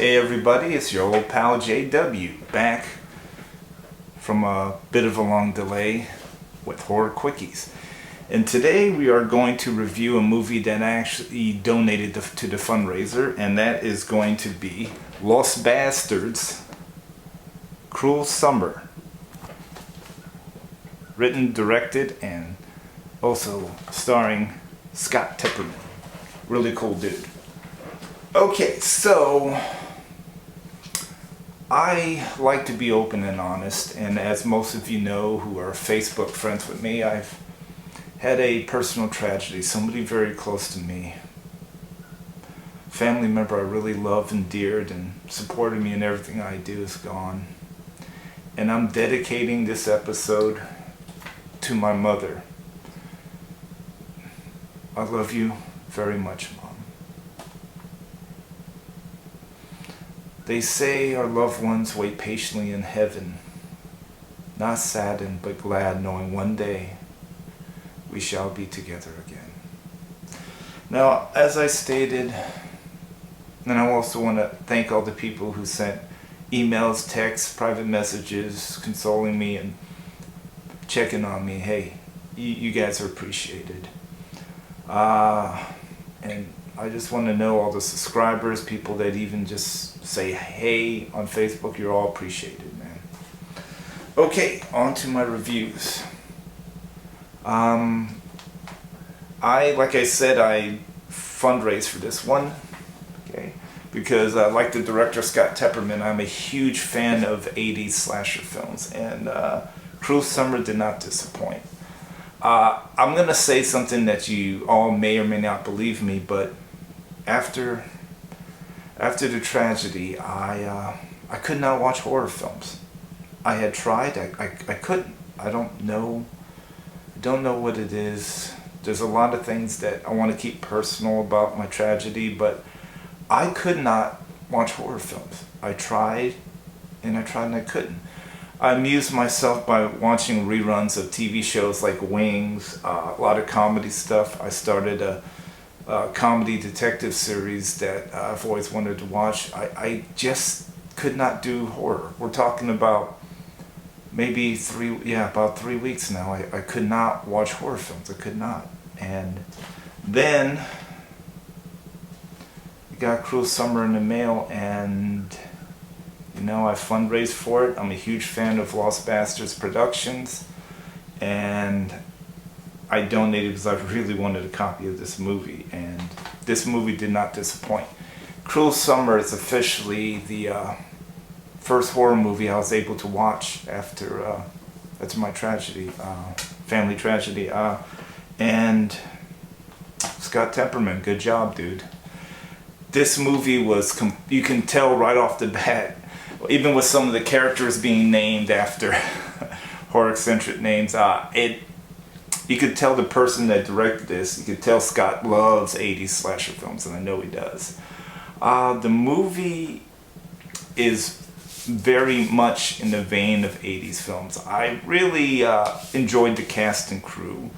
Hey everybody, it's your old pal JW, back from a bit of a long delay with Horror Quickies. And today we are going to review a movie that I actually donated to the fundraiser, and that is going to be Bastardz, Cruel Summer. Written, directed, and also starring Scott Tepperman. Really cool dude. Okay, so I like to be open and honest, and as most of you know who are Facebook friends with me, I've had a personal tragedy. Somebody very close to me, family member I really loved, endeared, and supported me in everything I do, is gone. And I'm dedicating this episode to my mother. I love you very much, Mom. They say our loved ones wait patiently in heaven, not saddened but glad, knowing one day we shall be together again. Now, as I stated, and I also want to thank all the people who sent emails, texts, private messages, consoling me and checking on me. Hey, you guys are appreciated. And I just want to know all the subscribers, people that even just say hey on Facebook, you're all appreciated, man. Okay, on to my reviews. Like I said, I fundraised for this one, okay, because like the director Scott Tepperman, I'm a huge fan of 80s slasher films, and Cruel Summer did not disappoint. I'm going to say something that you all may or may not believe me, but after the tragedy, I could not watch horror films. I had tried, I couldn't. I don't know what it is. There's a lot of things that I want to keep personal about my tragedy, but I could not watch horror films. I tried and I couldn't. I amused myself by watching reruns of TV shows like Wings, a lot of comedy stuff. I started a comedy detective series that I've always wanted to watch. I just could not do horror. We're talking about maybe about 3 weeks now. I could not watch horror films. I could not. And then we got Cruel Summer in the mail, and I fundraised for it. I'm a huge fan of Bastardz Productions, and I donated because I really wanted a copy of this movie, and this movie did not disappoint. Cruel Summer is officially the first horror movie I was able to watch after my tragedy, family tragedy, and Scott Tepperman, good job, dude. This movie was, you can tell right off the bat, even with some of the characters being named after horror-eccentric names, you could tell the person that directed this, you could tell Scott loves 80s slasher films, and I know he does. The movie is very much in the vein of 80s films. I really enjoyed the cast and crew.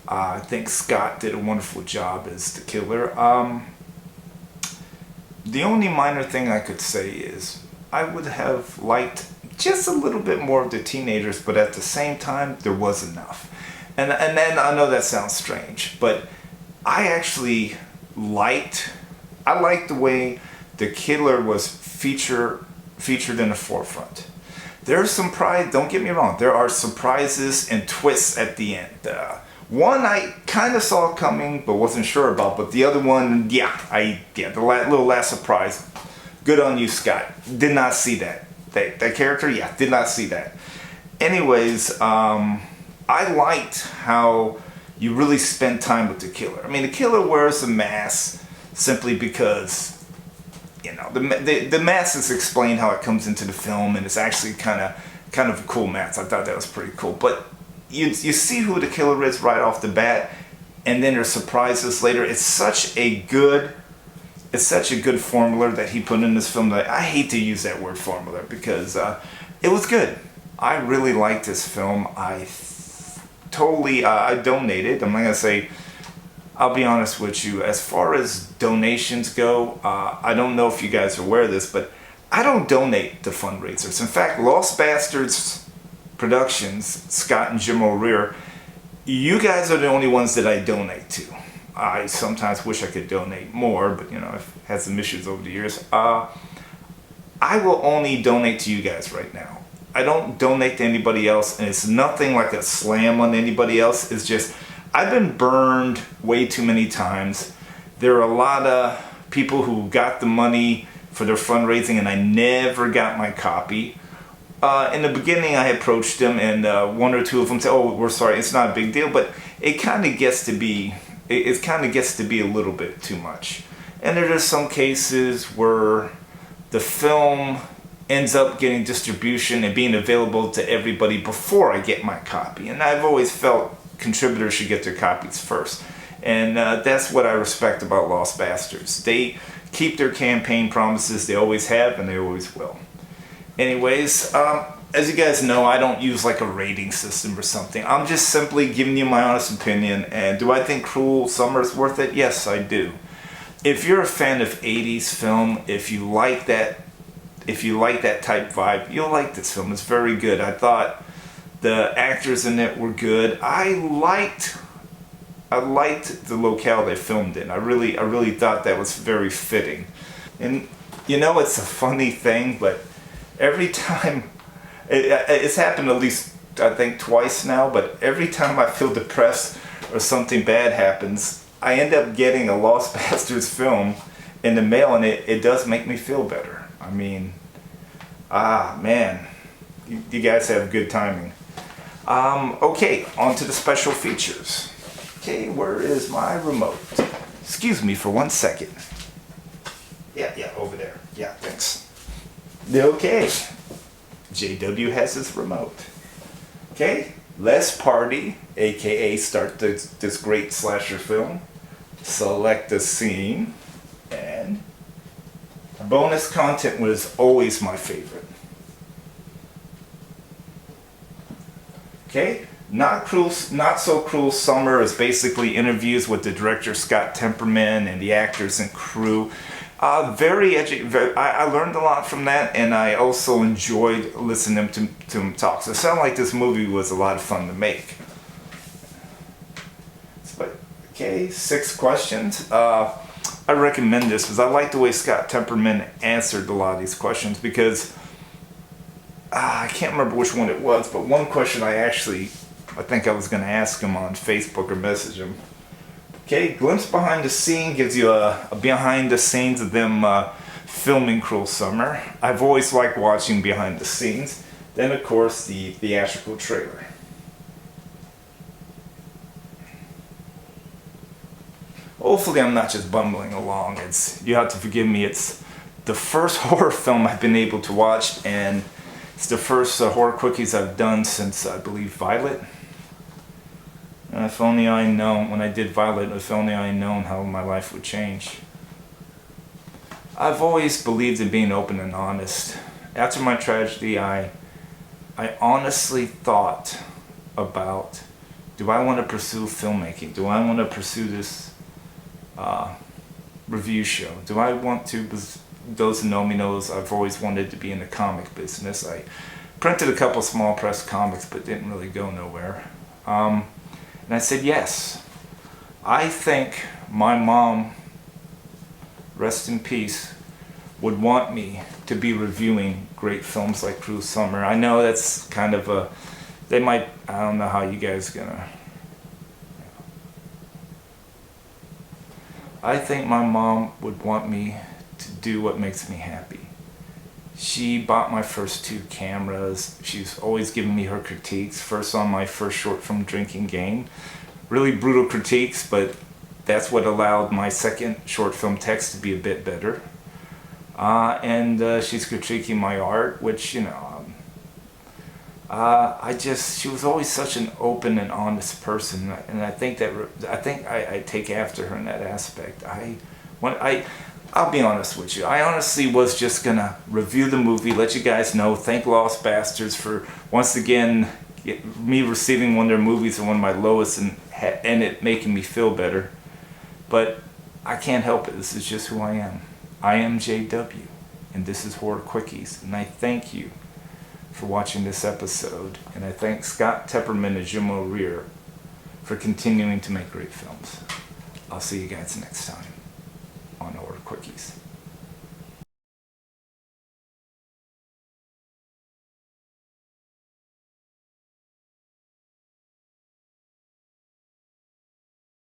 I think Scott did a wonderful job as the killer. The only minor thing I could say is I would have liked just a little bit more of the teenagers, but at the same time, there was enough. And then I know that sounds strange, but I actually liked the way the killer was featured in the forefront. There's some pride, don't get me wrong, there are surprises and twists at the end. One I kind of saw coming but wasn't sure about, but the other one, the little last surprise, good on you, Scott. Did not see that. That character, did not see that. Anyways, I liked how you really spent time with the killer. I mean, the killer wears a mask simply because, the mask is explained how it comes into the film, and it's actually kind of a cool mask. I thought that was pretty cool. But you see who the killer is right off the bat, and then there's surprises later. It's such a good formula that he put in this film that I hate to use that word formula because it was good. I really liked this film. I donated. I'm not gonna say I'll be honest with you, as far as donations go, I don't know if you guys are aware of this, but I don't donate to fundraisers. In fact, Lost Bastardz Productions, Scott and Jim O'Rear, you guys are the only ones that I donate to. I sometimes wish I could donate more, but I've had some issues over the years. I will only donate to you guys right now. I don't donate to anybody else, and it's nothing like a slam on anybody else. It's just, I've been burned way too many times. There are a lot of people who got the money for their fundraising, and I never got my copy. In the beginning, I approached them, and one or two of them said, "Oh, we're sorry, it's not a big deal," but it kind of gets to be, a little bit too much. And there are some cases where the film ends up getting distribution and being available to everybody before I get my copy. And I've always felt contributors should get their copies first. And that's what I respect about Lost Bastardz. They keep their campaign promises. They always have, and they always will. Anyways, as you guys know, I don't use like a rating system or something. I'm just simply giving you my honest opinion. And do I think Cruel Summer is worth it? Yes, I do. If you're a fan of 80s film, if you like that type vibe, you'll like this film. It's very good. I thought the actors in it were good. I liked the locale they filmed in. I really thought that was very fitting. And it's a funny thing, but every time it's happened at least I think twice now, but every time I feel depressed or something bad happens, I end up getting a Lost Bastardz film in the mail, and it does make me feel better. I mean, man, you guys have good timing. Okay, on to the special features. Okay, where is my remote? Excuse me for 1 second. Yeah, over there. Yeah, thanks. Okay, JW has his remote. Okay, let's party, aka start this great slasher film. Select a scene, and bonus content was always my favorite. Okay, Not So Cruel Summer is basically interviews with the director Scott Temperman and the actors and crew. I learned a lot from that, and I also enjoyed listening to him talk. So it sounded like this movie was a lot of fun to make. Okay, 6 questions. I recommend this because I like the way Scott Temperman answered a lot of these questions, because I can't remember which one it was, but one question I think I was going to ask him on Facebook or message him. Okay, glimpse behind the scene gives you a behind the scenes of them filming Cruel Summer. I've always liked watching behind the scenes. Then, of course, the theatrical trailer. Hopefully I'm not just bumbling along. You have to forgive me. It's the first horror film I've been able to watch, and it's the first horror quickies I've done since, I believe, Violet. And if only I known, when I did Violet, if only I known how my life would change. I've always believed in being open and honest. After my tragedy, I honestly thought about, do I want to pursue filmmaking? Do I want to pursue this review show? Do I want to? Those who know me knows I've always wanted to be in the comic business. I printed a couple small press comics, but didn't really go nowhere. And I said yes. I think my mom, rest in peace, would want me to be reviewing great films like Cruel Summer. I know that's kind of I don't know how you guys gonna. I think my mom would want me to do what makes me happy. She bought my first 2 cameras. She's always given me her critiques. First on my first short film, Drinking Game. Really brutal critiques, but that's what allowed my second short film, Text, to be a bit better. And she's critiquing my art, which, she was always such an open and honest person, and I think I take after her in that aspect. I'll be honest with you. I honestly was just gonna review the movie, let you guys know, thank Lost Bastardz for once again me receiving one of their movies and one of my lowest, and it making me feel better. But I can't help it. This is just who I am. I am JW, and this is Horror Quickies. And I thank you for watching this episode. And I thank Scott Tepperman and Jim O'Rear for continuing to make great films. I'll see you guys next time on Horror Quickies.